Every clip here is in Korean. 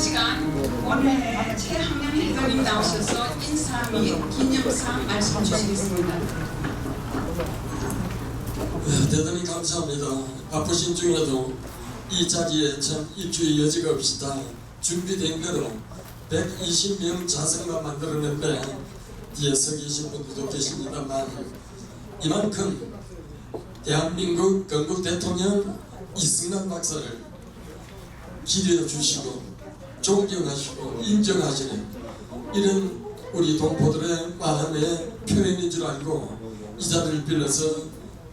시간 오늘 최학년 회장님 나오셔서 인사 및 기념사 말씀 주시겠습니다. 대단히 감사합니다. 바쁘신 중에도 이 자리에 참 일주의 여지가 없이 다 준비된 거로 120명 자석만 만들었는데 뒤에 서 계신 분들도 계십니다만 이만큼 대한민국 건국 대통령 이승만 박사를 기려해 주시고 존경하시고 인정하시는 이런 우리 동포들의 마음의 표현인 줄 알고 이 자리를 빌려서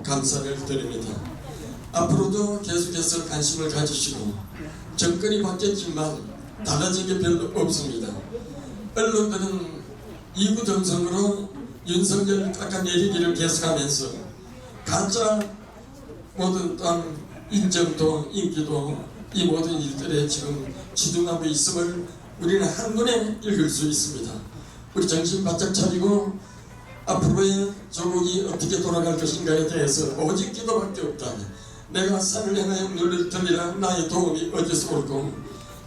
감사를 드립니다. 앞으로도 계속해서 관심을 가지시고 정권이 바뀌었지만 달라진 게 별로 없습니다. 언론들은 이구동성으로 윤석열 깎아내리기를 계속하면서 가짜 모든 땅 인정도 인기도 이 모든 일들에 지금 주둔하고 있음을 우리는 한눈에 읽을 수 있습니다. 우리 정신 바짝 차리고 앞으로의 조국이 어떻게 돌아갈 것인가에 대해서 오직 기도밖에 없다. 내가 산을 향하여 눈을 들이라 나의 도움이 어디서 올고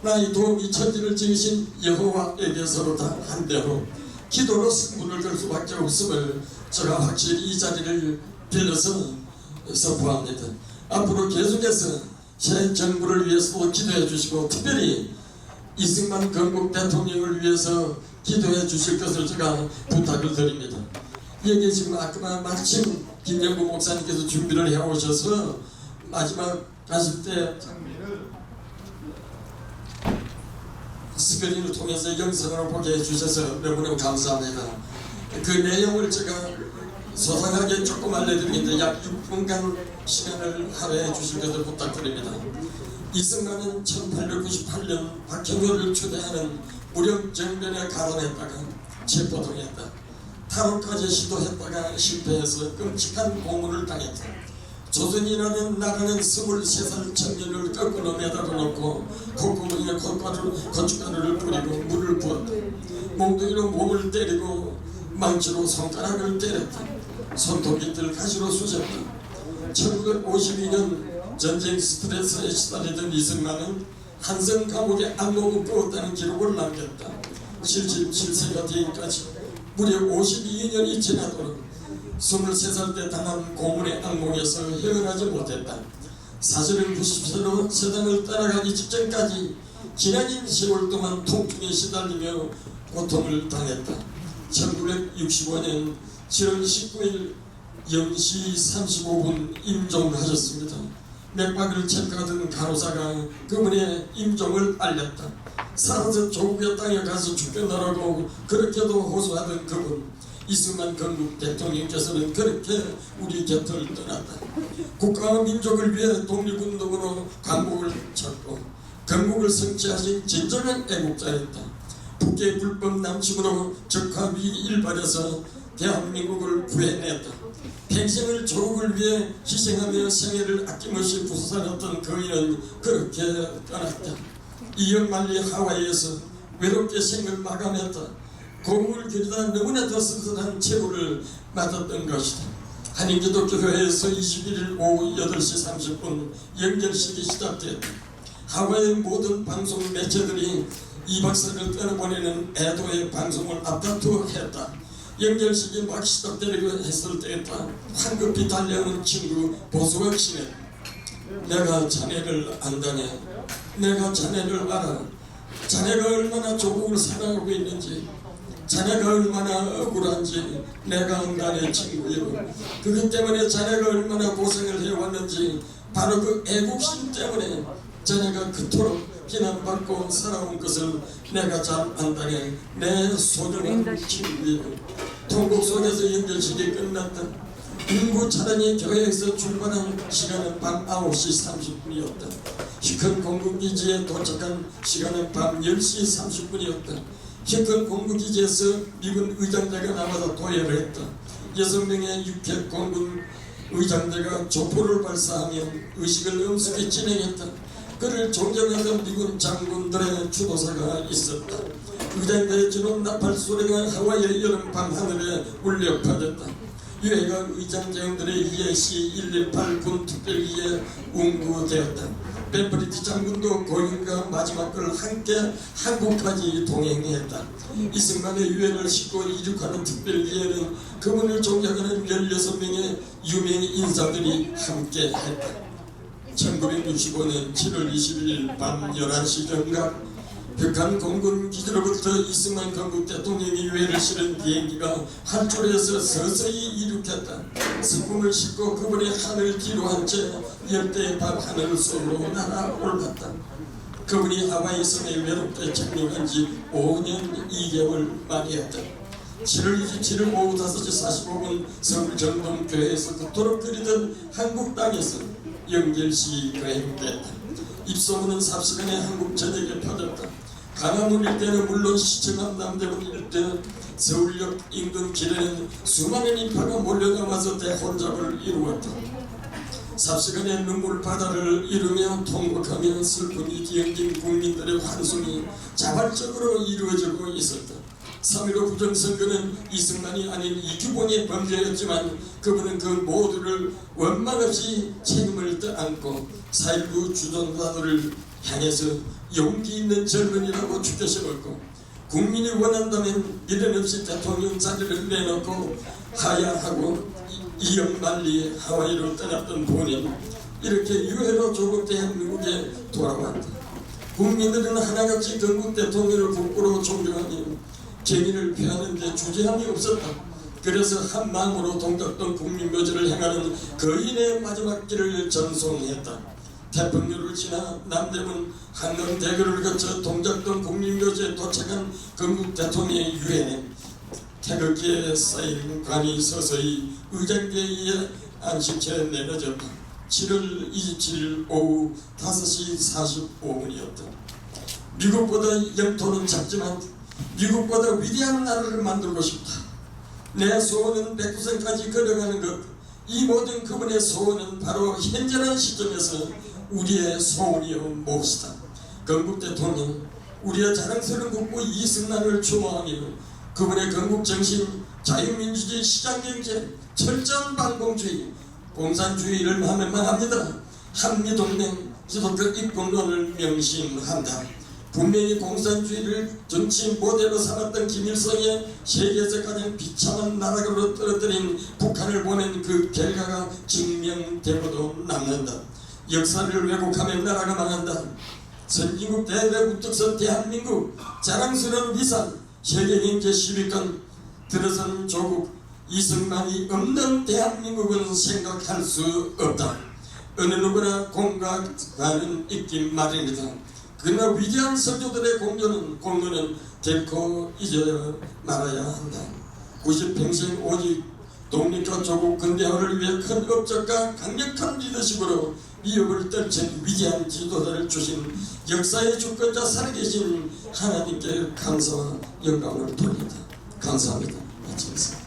나의 도움이 천지를 지으신 여호와에게서로 다 한대로 기도로 승부를 걸 수밖에 없음을 제가 확실히 이 자리를 빌려서 선포합니다. 앞으로 계속해서 새 정부를 위해서도 기도해 주시고 특별히 이승만 건국 대통령을 위해서 기도해 주실 것을 제가 부탁을 드립니다. 여기 지금 아까 마침 김영구 목사님께서 준비를 해 오셔서 마지막 가실 때 스크린을 통해서 영상으로 보게 해주셔서 너무너무 감사합니다. 그 내용을 제가 소상하게 조금 알려드리는데 약 6분간 시간을 할애해 주실 것을 부탁드립니다. 이승만은 1898년 박형효를 추대하는 무력정변에 가담했다가 체포당했다. 탈옥까지 시도했다가 실패해서 끔찍한 고문을 당했다. 조선이라는 나라는 23살 청년을 거꾸로 매달아 놓고 콧구멍에 고춧가루를 뿌리고 물을 부었다. 몽둥이로 몸을 때리고 망치로 손가락을 때렸다. 손톱깃을 가시로 쑤셨다. 1952년 전쟁 스트레스에 시달리던 이승만은 한성 감옥에 악몽을 꾸었다는 기록을 남겼다. 77세가 되기까지 무려 52년이 지나도록 23살 때 당한 고문의 악몽에서 헤어나지 못했다. 사실은 90세로 세상을 떠나가기 직전까지 지나긴 10월 동안 통증에 시달리며 고통을 당했다. 1965년 7월 19일 0시 35분 임종하셨습니다. 맥박을 체크하던 간호사가 그분의 임종을 알렸다. 살아서 조국의 땅에 가서 죽겠노라고 그렇게도 호소하던 그분 이승만 건국 대통령께서는 그렇게 우리 곁을 떠났다. 국가와 민족을 위해 독립운동으로 광복을 찾고 건국을 성취하신 진정한 애국자였다. 북의 불법 남침으로 적화위기 일발해서 대한민국을 구해냈다. 평생을 조국을 위해 희생하며 생애를 아낌없이 부사했던 그이는 그렇게 떠났다. 이역만리 하와이에서 외롭게 생을 마감했다. 고문을 겨루다 너무나 더 씁쓸한 최후를 맞았던 것이다. 한인기독교회에서 21일 오후 8시 30분 영절식이 시작됐다. 하와이 모든 방송 매체들이 이 박사를 떠나보내는 애도의 방송을 앞다투했다. 영절식이 막 시작되려고 했을 때였다. 황급히 달려오는 친구 보수학 씨는 내가 자네를 안다네. 내가 자네를 알아. 자네가 얼마나 조국을 사랑하고 있는지 자네가 얼마나 억울한지 내가 안다네 친구요. 그것 때문에 자네가 얼마나 고생을 해왔는지 바로 그 애국심 때문에 자네가 그토록 비난받고 살아온 것을 내가 잘 안다네 내 소중한 친구요. 통곡 속에서 연결식이 끝났다. 인구 차량이 교회에서 출발한 시간은 밤 9시 30분이었다. 히큰 공군기지에 도착한 시간은 밤 10시 30분이었다. 히큰 공군기지에서 미군 의장대가 나와서 도열을 했다. 6명의 육해 공군 의장대가 조포를 발사하며 의식을 엄숙히 진행했다. 그를 존경하던 미군 장군들의 주도사가 있었다. 의장대의 주는 나팔 소리가 하와이의 여름 밤하늘에 울려 퍼졌다. 유해가 의장대원들의 예시 118 군 특별기에 운구되었다. 벤프리드 장군도 고인과 마지막 걸 함께 한국까지 동행했다. 이승만의 유해를 싣고 이륙하는 특별기에는 그분을 존경하는 16명의 유명 인사들이 함께했다. 1965년 7월 21일 밤 11시 정각 북한 공군 기지로부터 이승만 건국 대통령이 유해를 실은 비행기가 한 줄에서 서서히 이륙했다. 승품을 싣고 그분의 하늘 뒤로 한 채 열대의 밤 하늘 속으로 날아올랐다. 그분이 하와이 섬에 외롭게 착륙한 지 5년 2개월 만이었다. 7월 27일 오후 5시 45분 서울 정동교회에서 그토록 그리던 한국 땅에서 영결식이 거행됐다. 입소문은 삽시간에 한국 전역에 퍼졌다. 강화문 일대는 물론 시청암 남대문 일대 서울역 인근 길에는 수많은 인파가 몰려나와서 대혼잡을 이루었다. 삽시간에 눈물바다를 이루며 통곡하며 슬픔이 뒤엉긴 국민들의 환송이 자발적으로 이루어지고 있었다. 3.15 부정선거는 이승만이 아닌 이규봉의 범죄였지만 그분은 그 모두를 원망 없이 책임을 떠안고 4.19 주전자들을 향해서 용기 있는 젊은이라고 추대심었고 국민이 원한다면 미련 없이 대통령 자리를 내놓고 하야하고 이영만리 하와이로 떠났던 본인 이렇게 유해로 조국 대한민국에 돌아왔다. 국민들은 하나같이 건국 대통령을 국부로 존경하며 개인을 피하는 데 주저함이 없었다. 그래서 한 마음으로 동작동 국민묘지를 향하는 거인의 마지막 길을 전송했다. 태평로를 지나 남대문 한강대교를 거쳐 동작동 국민묘지에 도착한 건국 대통령의 유해는 태극기에 쌓인 관이 서서히 의장대에 의해 안식처에 내려졌다. 7월 27일 오후 5시 45분이었다. 미국보다 영토는 작지만 미국보다 위대한 나라를 만들고 싶다. 내 소원은 백두산까지 걸어가는 것. 이 모든 그분의 소원은 바로 현재라는 시점에서 우리의 소원이요 몫이다. 건국 대통령, 우리의 자랑스러운 국부 이승만을 추모하며 그분의 건국 정신, 자유민주주의, 시장경제, 철저한 반공주의, 공산주의를 하면만 합니다. 한미동맹, 기독교 입국론을 명심한다. 분명히 공산주의를 정치 모델로 삼았던 김일성의 세계에서 가장 비참한 나라로 떨어뜨린 북한을 보낸 그 결과가 증명되고도 남는다. 역사를 왜곡하면 나라가 망한다. 선진국 대외국적선 대한민국 자랑스러운 위상 세계경제 10위권 들어선 조국 이승만이 없는 대한민국은 생각할 수 없다. 어느 누구나 공각하는 있기 마련이다. 그러나 위대한 선조들의 공로는 결코 잊어 말아야 한다. 90평생 오직 독립과 조국 근대화를 위해 큰 업적과 강력한 리더십으로 위협을 떨친 위대한 지도자를 주신 역사의 주권자 살아계신 하나님께 감사와 영광을 돌립니다. 감사합니다. 마치겠습니다.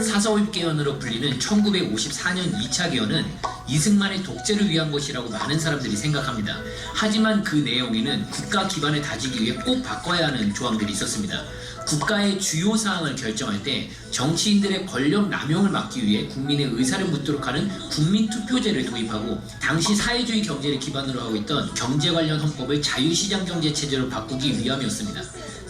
사서입 개헌으로 불리는 1954년 2차 개헌은 이승만의 독재를 위한 것이라고 많은 사람들이 생각합니다. 하지만 그 내용에는 국가 기반을 다지기 위해 꼭 바꿔야 하는 조항들이 있었습니다. 국가의 주요 사항을 결정할 때 정치인들의 권력 남용을 막기 위해 국민의 의사를 묻도록 하는 국민투표제를 도입하고 당시 사회주의 경제를 기반으로 하고 있던 경제 관련 헌법을 자유시장 경제 체제로 바꾸기 위함이었습니다.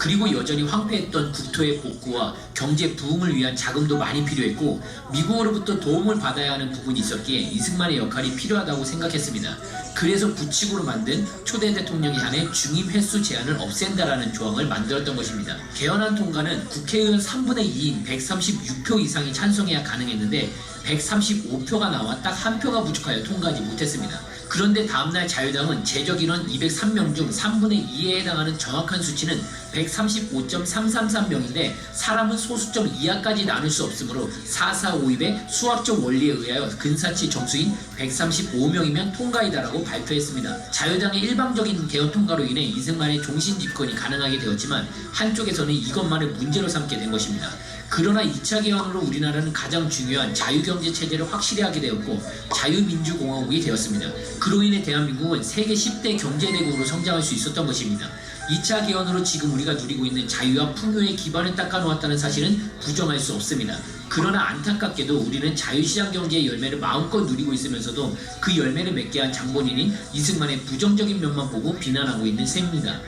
그리고 여전히 황폐했던 국토의 복구와 경제 부흥을 위한 자금도 많이 필요했고 미국으로부터 도움을 받아야 하는 부분이 있었기에 이승만의 역할이 필요하다고 생각했습니다. 그래서 부칙으로 만든 초대 대통령이 한해 중임 횟수 제한을 없앤다라는 조항을 만들었던 것입니다. 개헌안 통과는 국회의원 3분의 2인 136표 이상이 찬성해야 가능했는데 135표가 나와 딱 한 표가 부족하여 통과하지 못했습니다. 그런데 다음날 자유당은 제적 인원 203명 중 3분의 2에 해당하는 정확한 수치는 135.333명인데 사람은 소수점 이하까지 나눌 수 없으므로 4452의 수학적 원리에 의하여 근사치 정수인 135명이면 통과이다라고 발표했습니다. 자유당의 일방적인 개헌 통과로 인해 이승만의 종신 집권이 가능하게 되었지만 한쪽에서는 이것만을 문제로 삼게 된 것입니다. 그러나 2차 개헌으로 우리나라는 가장 중요한 자유경제체제를 확실히 하게 되었고 자유민주공화국이 되었습니다. 그로 인해 대한민국은 세계 10대 경제대국으로 성장할 수 있었던 것입니다. 2차 개헌으로 지금 우리가 누리고 있는 자유와 풍요의 기반을 닦아놓았다는 사실은 부정할 수 없습니다. 그러나 안타깝게도 우리는 자유시장 경제의 열매를 마음껏 누리고 있으면서도 그 열매를 맺게 한 장본인인 이승만의 부정적인 면만 보고 비난하고 있는 셈입니다.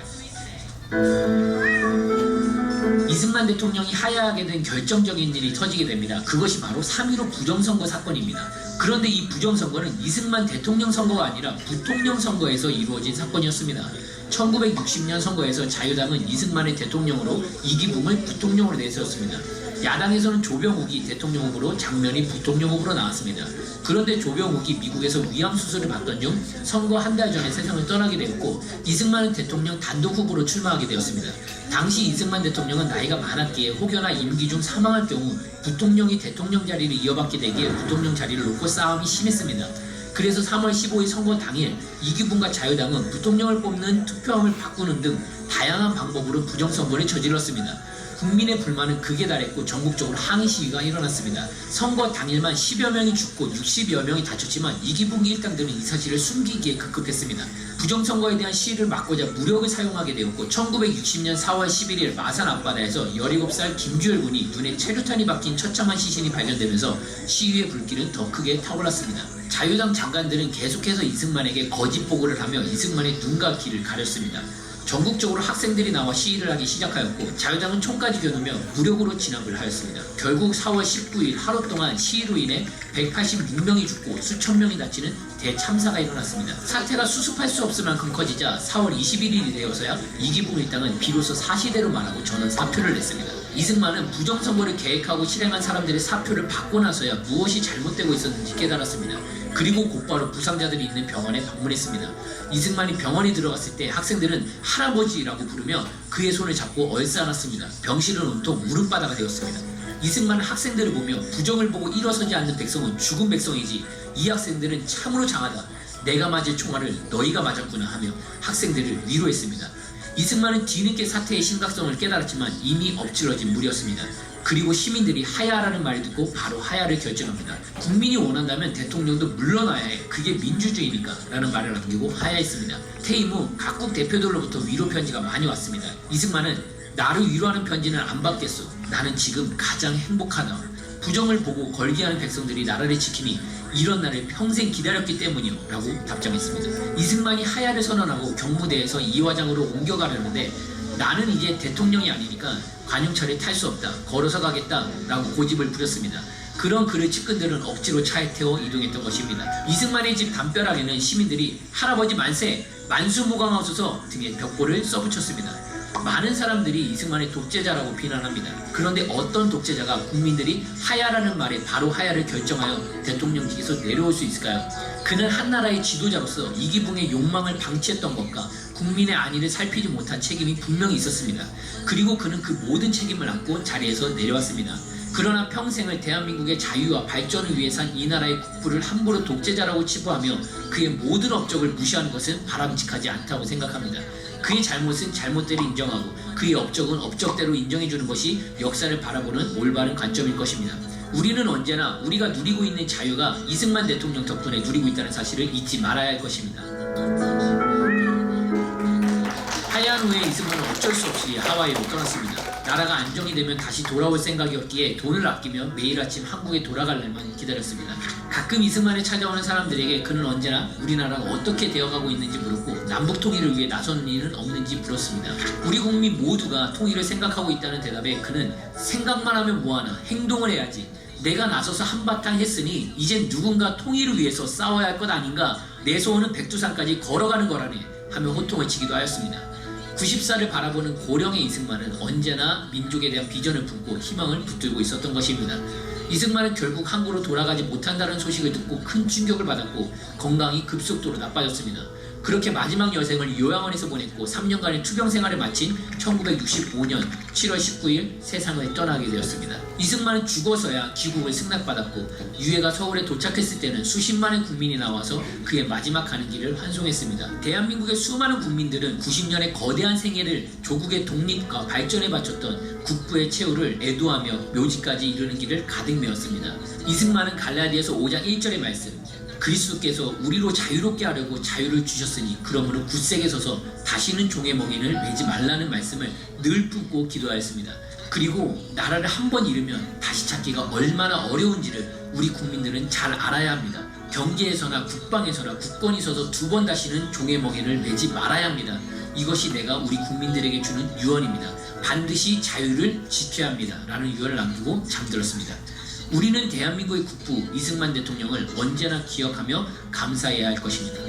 이승만 대통령이 하야하게 된 결정적인 일이 터지게 됩니다. 그것이 바로 3.15 부정선거 사건입니다. 그런데 이 부정선거는 이승만 대통령 선거가 아니라 부통령 선거에서 이루어진 사건이었습니다. 1960년 선거에서 자유당은 이승만의 대통령으로 이기붕을 부통령으로 내세웠습니다. 야당에서는 조병욱이 대통령 후보로 장면이 부통령 후보로 나왔습니다. 그런데 조병욱이 미국에서 위암 수술을 받던 중 선거 한 달 전에 세상을 떠나게 되었고 이승만은 대통령 단독 후보로 출마하게 되었습니다. 당시 이승만 대통령은 나이가 많았기에 혹여나 임기 중 사망할 경우 부통령이 대통령 자리를 이어받게 되기에 부통령 자리를 놓고 싸움이 심했습니다. 그래서 3월 15일 선거 당일 이기붕과 자유당은 부통령을 뽑는 투표함을 바꾸는 등 다양한 방법으로 부정선거를 저질렀습니다. 국민의 불만은 극에 달했고 전국적으로 항의 시위가 일어났습니다. 선거 당일만 10여 명이 죽고 60여 명이 다쳤지만 이기붕 일당들은 이 사실을 숨기기에 급급했습니다. 부정선거에 대한 시위를 막고자 무력을 사용하게 되었고 1960년 4월 11일 마산 앞바다에서 17살 김주열 군이 눈에 체류탄이 박힌 처참한 시신이 발견되면서 시위의 불길은 더 크게 타올랐습니다. 자유당 장관들은 계속해서 이승만에게 거짓 보고를 하며 이승만의 눈과 귀를 가렸습니다. 전국적으로 학생들이 나와 시위를 하기 시작하였고 자유당은 총까지 겨누며 무력으로 진압을 하였습니다. 결국 4월 19일 하루 동안 시위로 인해 186명이 죽고 수천 명이 다치는 대참사가 일어났습니다. 사태가 수습할 수 없을 만큼 커지자 4월 21일이 되어서야 이기붕 일당은 비로소 사시대로 말하고 전원 사표를 냈습니다. 이승만은 부정선거를 계획하고 실행한 사람들의 사표를 받고 나서야 무엇이 잘못되고 있었는지 깨달았습니다. 그리고 곧바로 부상자들이 있는 병원에 방문했습니다. 이승만이 병원에 들어갔을 때 학생들은 할아버지라고 부르며 그의 손을 잡고 얼싸안았습니다. 병실은 온통 울음바다가 되었습니다. 이승만은 학생들을 보며 부정을 보고 일어서지 않는 백성은 죽은 백성이지 이 학생들은 참으로 장하다. 내가 맞을 총알을 너희가 맞았구나 하며 학생들을 위로했습니다. 이승만은 뒤늦게 사태의 심각성을 깨달았지만 이미 엎질러진 물이었습니다. 그리고 시민들이 하야라는 말을 듣고 바로 하야를 결정합니다. 국민이 원한다면 대통령도 물러나야 해. 그게 민주주의니까 라는 말을 남기고 하야했습니다. 퇴임 후 각국 대표들로부터 위로 편지가 많이 왔습니다. 이승만은 나를 위로하는 편지는 안 받겠소. 나는 지금 가장 행복하다. 부정을 보고 걸기하는 백성들이 나라를 지키니 이런 날을 평생 기다렸기 때문이요 라고 답장했습니다. 이승만이 하야를 선언하고 경무대에서 이화장으로 옮겨가려는데 나는 이제 대통령이 아니니까 관용차를 탈 수 없다. 걸어서 가겠다 라고 고집을 부렸습니다. 그런 그를 측근들은 억지로 차에 태워 이동했던 것입니다. 이승만의 집 담벼락에는 시민들이 할아버지 만세, 만수무강하소서 등의 벽보를 써붙였습니다. 많은 사람들이 이승만의 독재자라고 비난합니다. 그런데 어떤 독재자가 국민들이 하야라는 말에 바로 하야를 결정하여 대통령직에서 내려올 수 있을까요? 그는 한나라의 지도자로서 이기붕의 욕망을 방치했던 것과 국민의 안위를 살피지 못한 책임이 분명히 있었습니다. 그리고 그는 그 모든 책임을 안고 자리에서 내려왔습니다. 그러나 평생을 대한민국의 자유와 발전을 위해 산 이 나라의 국부를 함부로 독재자라고 치부하며 그의 모든 업적을 무시하는 것은 바람직하지 않다고 생각합니다. 그의 잘못은 잘못대로 인정하고 그의 업적은 업적대로 인정해주는 것이 역사를 바라보는 올바른 관점일 것입니다. 우리는 언제나 우리가 누리고 있는 자유가 이승만 대통령 덕분에 누리고 있다는 사실을 잊지 말아야 할 것입니다. 하야한 후에 이승만은 어쩔 수 없이 하와이로 떠났습니다. 나라가 안정이 되면 다시 돌아올 생각이었기에 돈을 아끼며 매일 아침 한국에 돌아갈 날만 기다렸습니다. 가끔 이승만을 찾아오는 사람들에게 그는 언제나 우리나라가 어떻게 되어가고 있는지 물었고 남북 통일을 위해 나서는 일은 없는지 물었습니다. 우리 국민 모두가 통일을 생각하고 있다는 대답에 그는 생각만 하면 뭐하나 행동을 해야지. 내가 나서서 한바탕 했으니 이젠 누군가 통일을 위해서 싸워야 할 것 아닌가. 내 소원은 백두산까지 걸어가는 거라네 하며 호통을 치기도 하였습니다. 90살을 바라보는 고령의 이승만은 언제나 민족에 대한 비전을 품고 희망을 붙들고 있었던 것입니다. 이승만은 결국 한국으로 돌아가지 못한다는 소식을 듣고 큰 충격을 받았고 건강이 급속도로 나빠졌습니다. 그렇게 마지막 여생을 요양원에서 보냈고 3년간의 투병 생활을 마친 1965년 7월 19일 세상을 떠나게 되었습니다. 이승만은 죽어서야 귀국을 승낙받았고 유해가 서울에 도착했을 때는 수십만의 국민이 나와서 그의 마지막 가는 길을 환송했습니다. 대한민국의 수많은 국민들은 90년의 거대한 생애를 조국의 독립과 발전에 바쳤던 국부의 최후를 애도하며 묘지까지 이르는 길을 가득 메웠습니다. 이승만은 갈라디아서 5장 1절의 말씀, 그리스도께서 우리로 자유롭게 하려고 자유를 주셨으니 그러므로 굳세게 서서 다시는 종의 멍에를 매지 말라는 말씀을 늘 품고 기도하였습니다. 그리고 나라를 한 번 잃으면 다시 찾기가 얼마나 어려운지를 우리 국민들은 잘 알아야 합니다. 경제에서나 국방에서나 국권이 서서 두 번 다시는 종의 멍에를 매지 말아야 합니다. 이것이 내가 우리 국민들에게 주는 유언입니다. 반드시 자유를 지켜야 합니다. 라는 유언을 남기고 잠들었습니다. 우리는 대한민국의 국부 이승만 대통령을 언제나 기억하며 감사해야 할 것입니다.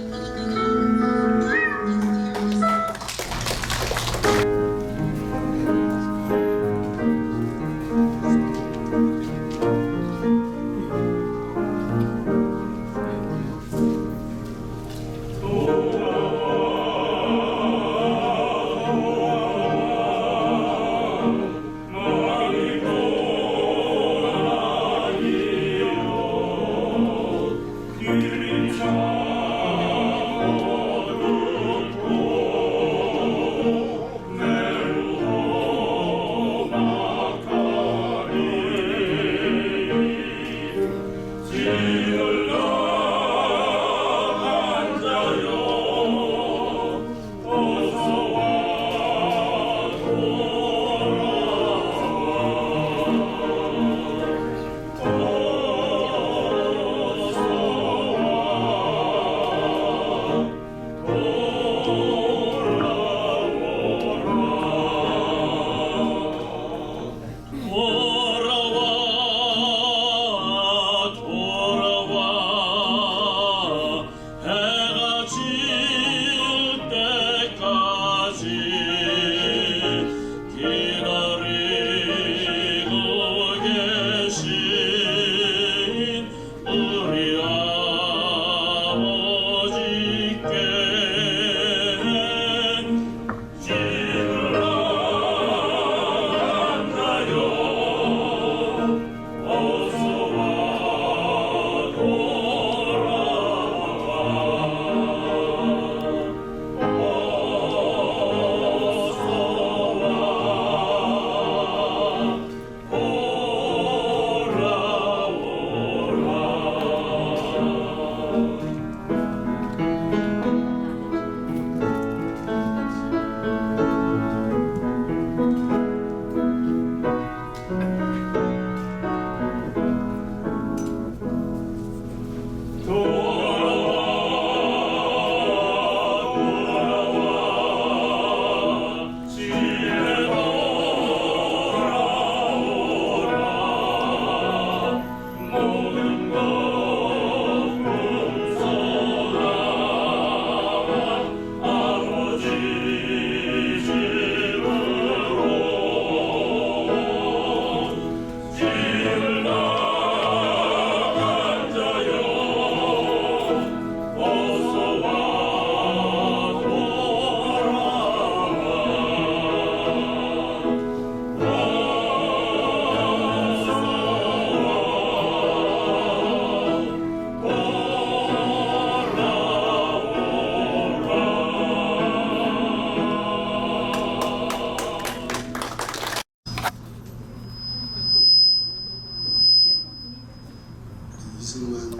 이승만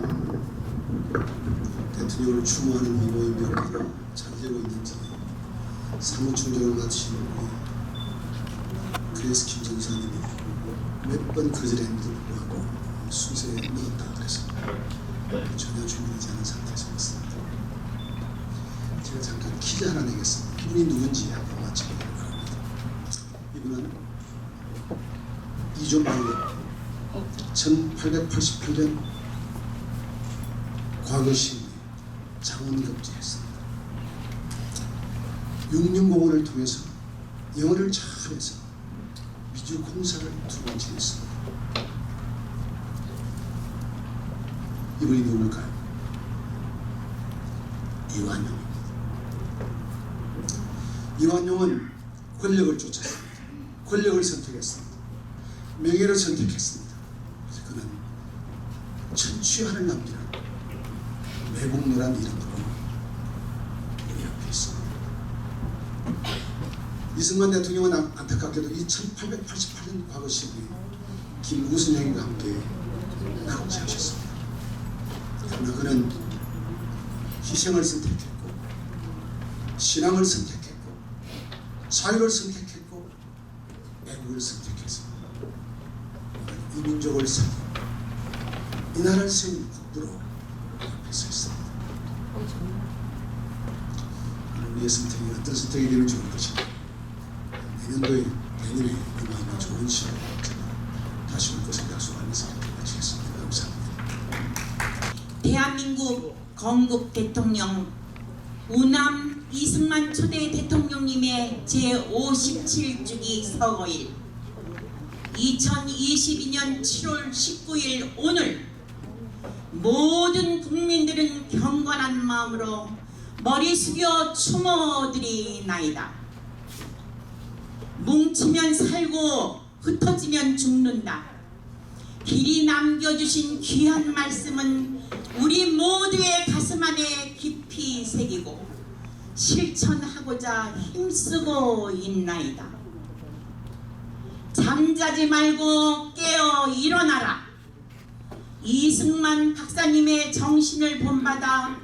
대통령을 추모하는 의모의 명예가 잘 되고 있는지 사무총장을 맡으신 우리 그레스 김 전사님이 몇 번 거절했는데도 불구하고 순서에 넣었다 그래서 전혀 준비되지 않은 상태에서 왔습니다. 제가 잠깐 퀴즈 하나 내겠습니다. 이분이 누군지 한번 맞춰보도록 합니다. 이분은 이조만로 1888년 과거시 장원급제했습니다. 육륜공원을 통해서 영어를 잘해서 미주 공사를 두 번 지냈습니다. 이분이 누굴까요? 이완용입니다. 이완용은 권력을 쫓았습니다. 권력을 선택했습니다. 명예를 선택했습니다. 그래서 그는 천추하는 남기라는 매국노란 이름으로 우리 앞에 있습니다. 이승만 대통령은 안타깝게도 2888년 과거 시기에 김구순행과 함께 가고하셨습니다. 그러나 그는 희생을 선택했고 신앙을 선택했고 자유를 선택했고 애국을 선택해서 이 민족을 살리고 이 나라를 세운 국부로 앞에 서 있습니다. 우리의 선택이 어떤 선택이 되는지 모를 것입니다. 내년에 이마음에 좋은 시간을 다시 올 것을 약속하면서 마치겠습니다. 감사합니다. 대한민국 건국 대통령 우남 이승만 초대 대통령님의 제57주기 서거일 2022년 7월 19일 오늘 모든 국민들은 경건한 마음으로 머리 숙여 추모드리나이다. 뭉치면 살고 흩어지면 죽는다. 길이 남겨주신 귀한 말씀은 우리 모두의 가슴 안에 깊이 새기고 실천하고자 힘쓰고 있나이다. 잠자지 말고 깨어 일어나라. 이승만 박사님의 정신을 본받아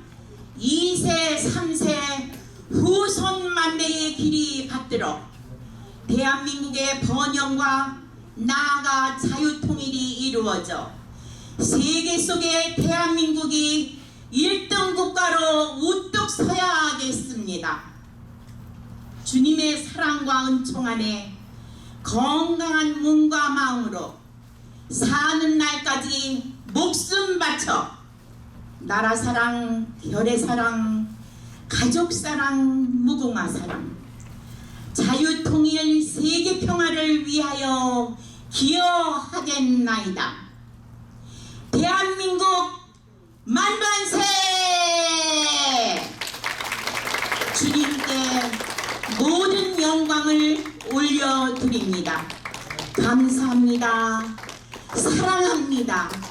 2세 3세 후손 만대의 길이 받들어 대한민국의 번영과 나아가 자유통일이 이루어져 세계 속에 대한민국이 1등 국가로 우뚝 서야겠습니다. 주님의 사랑과 은총 안에 건강한 몸과 마음으로 사는 날까지 목숨 바쳐 나라 사랑, 결의 사랑, 가족 사랑, 무궁화 사랑, 자유통일 세계 평화를 위하여 기여하겠나이다. 대한민국 만반세! 주님께 모든 영광을 올려드립니다. 감사합니다. 사랑합니다.